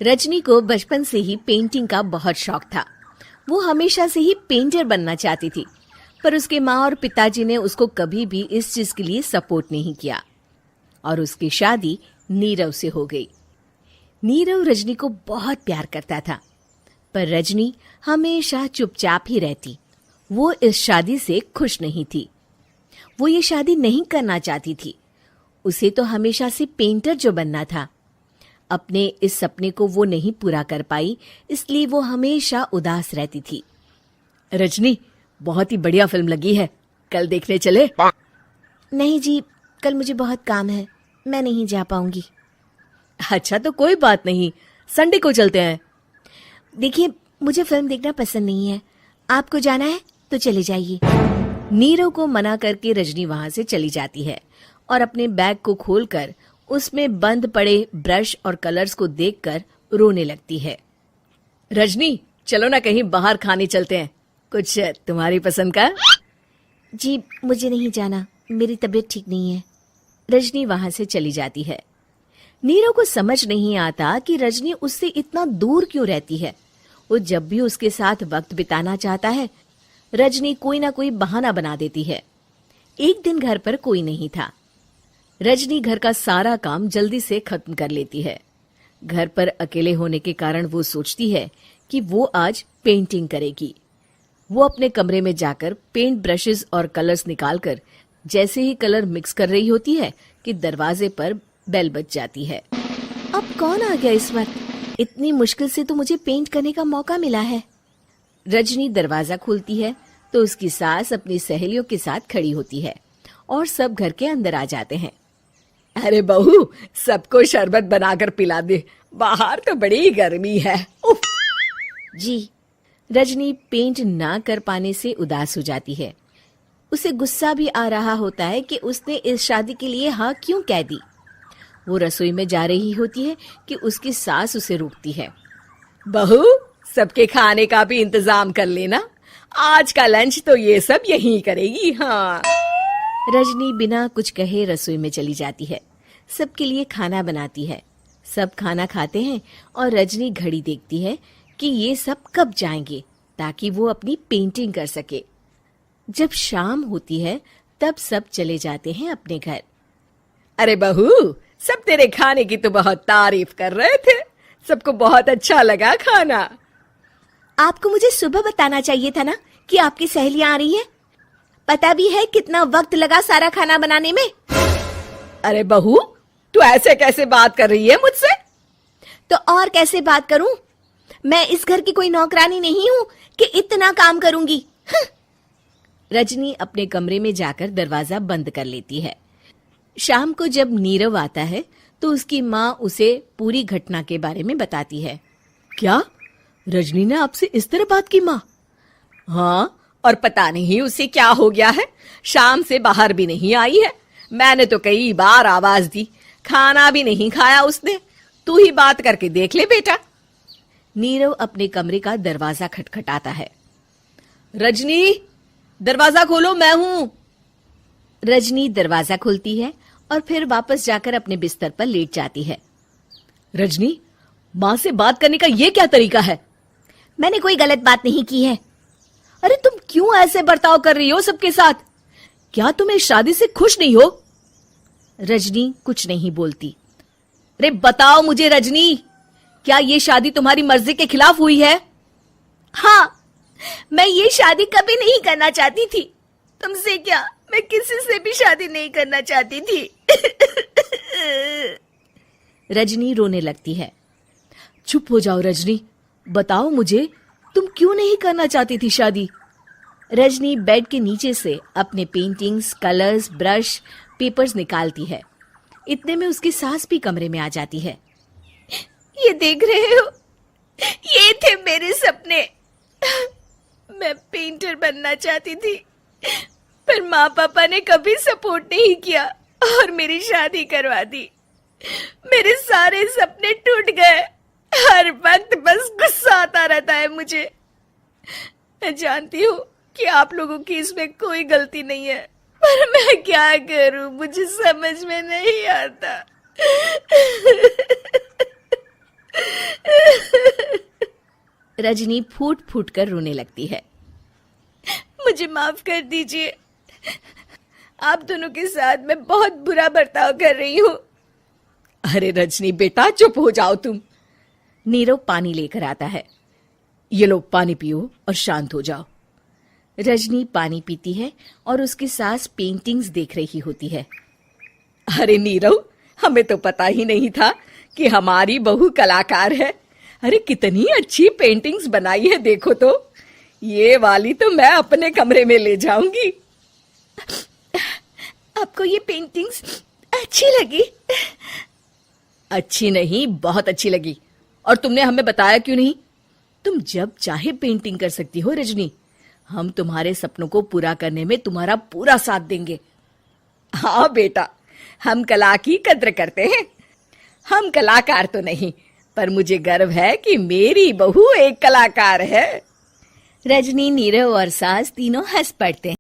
रजनी को बचपन से ही पेंटिंग का बहुत शौक था। वो हमेशा से ही पेंटर बनना चाहती थी, पर उसके माँ और पिताजी ने उसको कभी भी इस चीज के लिए सपोर्ट नहीं किया और उसकी शादी नीरव से हो गई। नीरव रजनी को बहुत प्यार करता था, पर रजनी हमेशा चुपचाप ही रहती। वो इस शादी से खुश नहीं थी। वो ये शादी नहीं करना चाहती थी। उसे तो हमेशा से पेंटर जो बनना था। अपने इस सपने को वो नहीं पूरा कर पाई, इसलिए वो हमेशा उदास रहती थी। रजनी, बहुत ही बढ़िया फिल्म लगी है, कल देखने चले? नहीं जी, कल मुझे बहुत काम है, मैं नहीं जा पाऊंगी। अच्छा तो कोई बात नहीं, संडे को चलते हैं। देखिए, मुझे फिल्म देखना पसंद नहीं है। आपको जाना है तो चले जाइए। नीरव को मना करके रजनी वहां से चली जाती है और अपने बैग को खोलकर उसमें बंद पड़े ब्रश और कलर्स को देखकर रोने लगती है। रजनी, चलो ना कहीं बाहर खाने चलते हैं, कुछ तुम्हारी पसंद का। जी, मुझे नहीं जाना, मेरी तबीयत ठीक नहीं है। रजनी वहां से चली जाती है। नीरव को समझ नहीं आता कि रजनी उससे इतना दूर क्यों रहती है। वो जब भी उसके साथ वक्त बिताना चाहता है, रजनी कोई ना कोई बहाना बना देती है। एक दिन घर पर कोई नहीं था। रजनी घर का सारा काम जल्दी से खत्म कर लेती है। घर पर अकेले होने के कारण वो सोचती है कि वो आज पेंटिंग करेगी। वो अपने कमरे में जाकर पेंट ब्रशेस और कलर्स निकालकर जैसे ही कलर मिक्स कर रही होती है कि दरवाजे पर बेल बज जाती है। अब कौन आ गया इस वक्त? इतनी मुश्किल से तो मुझे पेंट करने का मौका मिला है। रजनी दरवाजा खोलती है तो उसकी सास अपनी सहेलियों के साथ खड़ी होती है और सब घर के अंदर आ जाते हैं। अरे बहू, सबको शरबत बनाकर पिला दे, बाहर तो बड़ी गर्मी है। उफ। जी। रजनी पेंट ना कर पाने से उदास हो जाती है। उसे गुस्सा भी आ रहा होता है कि उसने इस शादी के लिए हाँ क्यों कह दी। वो रसोई में जा रही होती है कि उसकी सास उसे रोकती है। बहू, सबके खाने का भी इंतजाम कर लेना, आज का लंच तो ये सब यहीं करेगी। हाँ। रजनी बिना कुछ कहे रसोई में चली जाती है। सबके लिए खाना बनाती है। सब खाना खाते हैं और रजनी घड़ी देखती है कि ये सब कब जाएंगे ताकि वो अपनी पेंटिंग कर सके। जब शाम होती है तब सब चले जाते हैं अपने घर। अरे बहू, सब तेरे खाने की तो बहुत तारीफ कर रहे थे, सबको बहुत अच्छा लगा खाना। आपको मुझे सुबह बताना चाहिए था ना कि आपकी सहेलियां आ रही हैं। पता भी है कितना वक्त लगा सारा खाना बनाने में। अरे बहू, तू ऐसे कैसे बात कर रही है मुझसे? तो और कैसे बात करूं? मैं इस घर की कोई नौकरानी नहीं हूं कि इतना काम करूंगी। रजनी अपने कमरे में जाकर दरवाजा बंद कर लेती है। शाम को जब नीरव आता है तो उसकी माँ उसे पूरी घटना के बारे में बताती है। क्या रजनी ने आपसे इस तरह बात की माँ? हाँ, और पता नहीं उसे क्या हो गया है, शाम से बाहर भी नहीं आई है। मैंने तो कई बार आवाज दी, खाना भी नहीं खाया उसने। तू ही बात करके देख ले बेटा। नीरव अपने कमरे का दरवाजा खटखटाता है। रजनी, दरवाजा खोलो, मैं हूं। रजनी दरवाजा खोलती है और फिर वापस जाकर अपने बिस्तर पर लेट जाती है। रजनी, माँ से बात करने का ये क्या तरीका है? मैंने कोई गलत बात नहीं की है। अरे तुम क्यों ऐसे बर्ताव कर रही हो सबके साथ? क्या तुम इस शादी से खुश नहीं हो? रजनी कुछ नहीं बोलती। अरे बताओ मुझे रजनी, क्या ये शादी तुम्हारी मर्जी के खिलाफ हुई है? हाँ, मैं ये शादी कभी नहीं करना चाहती थी। तुमसे क्या, मैं किसी से भी शादी नहीं करना चाहती थी। रजनी रोने लगती है। चुप हो जाओ रजनी, बताओ मुझे, तुम क्यों नहीं करना चाहती थी शादी? रजनी बेड के नीचे से अपने पेंटिंग्स, कलर्स, ब्रश, पेपर्स निकालती है। इतने में उसकी सास भी कमरे में आ जाती है। ये देख रहे हो, ये थे मेरे सपने। मैं पेंटर बनना चाहती थी, पर माँ पापा ने कभी सपोर्ट नहीं किया और मेरी शादी करवा दी। मेरे सारे सपने टूट गए। हर वक्त बस गुस्सा आता रहता है मुझे। मैं जानती हूँ कि आप लोगों की इसमें कोई गलती नहीं है, पर मैं क्या करूं, मुझे समझ में नहीं आता। रजनी फूट फूट कर रोने लगती है। मुझे माफ कर दीजिए, आप दोनों के साथ मैं बहुत बुरा बर्ताव कर रही हूँ। अरे रजनी बेटा, चुप हो जाओ तुम। नीरव पानी लेकर आता है। ये लो पानी पियो और शांत हो जाओ। रजनी पानी पीती है और उसकी सास पेंटिंग्स देख रही होती है। अरे नीरव, हमें तो पता ही नहीं था कि हमारी बहू कलाकार है। अरे कितनी अच्छी पेंटिंग्स बनाई है, देखो तो। ये वाली तो मैं अपने कमरे में ले जाऊंगी। आपको ये पेंटिंग्स अच्छी लगी? अच्छी नहीं, बहुत अच्छी लगी। और तुमने हमें बताया क्यों नहीं? तुम जब चाहे पेंटिंग कर सकती हो रजनी। हम तुम्हारे सपनों को पूरा करने में तुम्हारा पूरा साथ देंगे। हाँ बेटा, हम कला की कद्र करते हैं। हम कलाकार तो नहीं, पर मुझे गर्व है कि मेरी बहू एक कलाकार है। रजनी, नीरव और सास तीनों हंस पड़ते हैं।